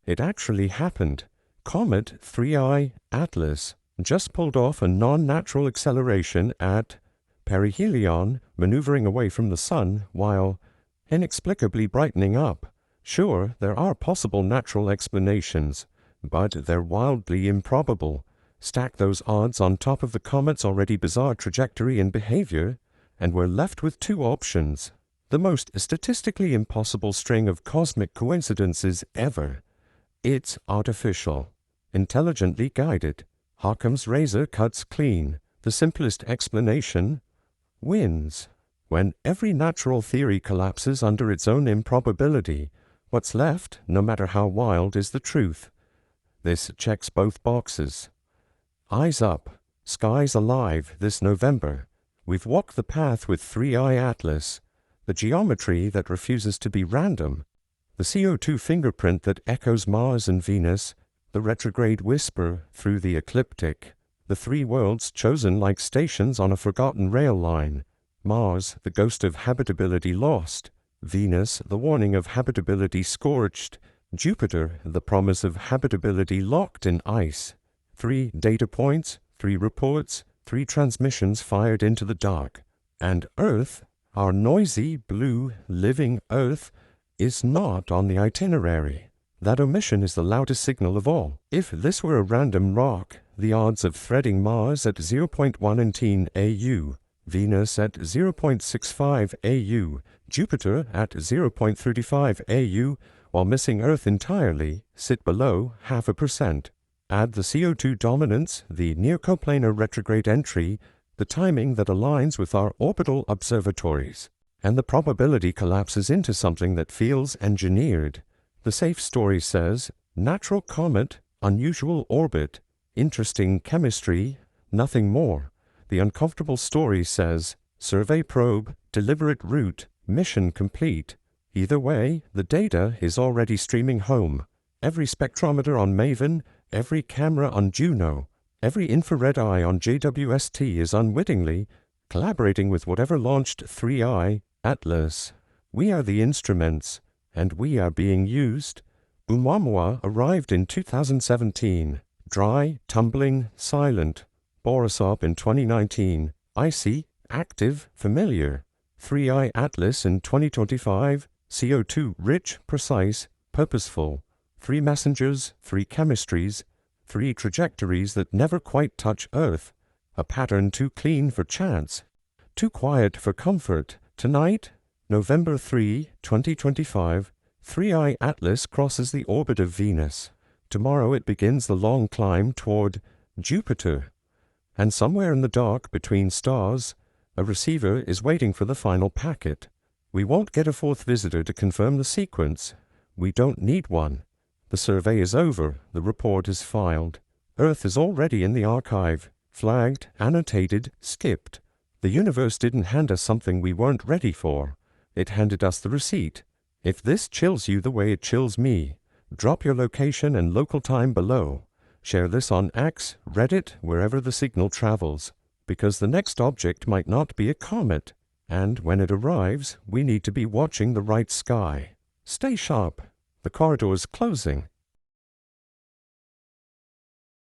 It actually happened. Comet 3I Atlas just pulled off a non-natural acceleration at perihelion, maneuvering away from the Sun while inexplicably brightening up. Sure, there are possible natural explanations, but they're wildly improbable. Stack those odds on top of the comet's already bizarre trajectory and behavior, and we're left with two options. The most statistically impossible string of cosmic coincidences ever. It's artificial, intelligently guided. Occam's razor cuts clean. The simplest explanation wins. When every natural theory collapses under its own improbability, what's left, no matter how wild, is the truth. This checks both boxes. Eyes up. Skies alive this November. We've walked the path with 3I Atlas, the geometry that refuses to be random, the CO2 fingerprint that echoes Mars and Venus, the retrograde whisper through the ecliptic, the three worlds chosen like stations on a forgotten rail line. Mars, the ghost of habitability lost. Venus, the warning of habitability scorched. Jupiter, the promise of habitability locked in ice. 3 data points, 3 reports, 3 transmissions fired into the dark. And Earth, our noisy, blue, living Earth, is not on the itinerary. That omission is the loudest signal of all. If this were a random rock, the odds of threading Mars at 0.1 AU, Venus at 0.65 AU, Jupiter at 0.35 AU, while missing Earth entirely, sit below 0.5%. Add the CO2 dominance, the near-coplanar retrograde entry, the timing that aligns with our orbital observatories, and the probability collapses into something that feels engineered. The safe story says, natural comet, unusual orbit, interesting chemistry, nothing more. The uncomfortable story says, survey probe, deliberate route, mission complete. Either way, the data is already streaming home. Every spectrometer on Maven, every camera on Juno, every infrared eye on JWST is unwittingly collaborating with whatever launched 3I Atlas. We are the instruments, and we are being used. Oumuamua arrived in 2017. Dry, tumbling, silent. Borisov in 2019. Icy, active, familiar. 3I Atlas in 2025. CO2 rich, precise, purposeful. 3 messengers, 3 chemistries, 3 trajectories that never quite touch Earth. A pattern too clean for chance, too quiet for comfort. Tonight, November 3, 2025, 3I Atlas crosses the orbit of Venus. Tomorrow it begins the long climb toward Jupiter. And somewhere in the dark between stars, a receiver is waiting for the final packet. We won't get a 4th visitor to confirm the sequence. We don't need one. The survey is over, the report is filed. Earth is already in the archive, flagged, annotated, skipped. The universe didn't hand us something we weren't ready for. It handed us the receipt. If this chills you the way it chills me, drop your location and local time below. Share this on X, Reddit, wherever the signal travels, because the next object might not be a comet, and when it arrives, we need to be watching the right sky. Stay sharp. The corridor is closing.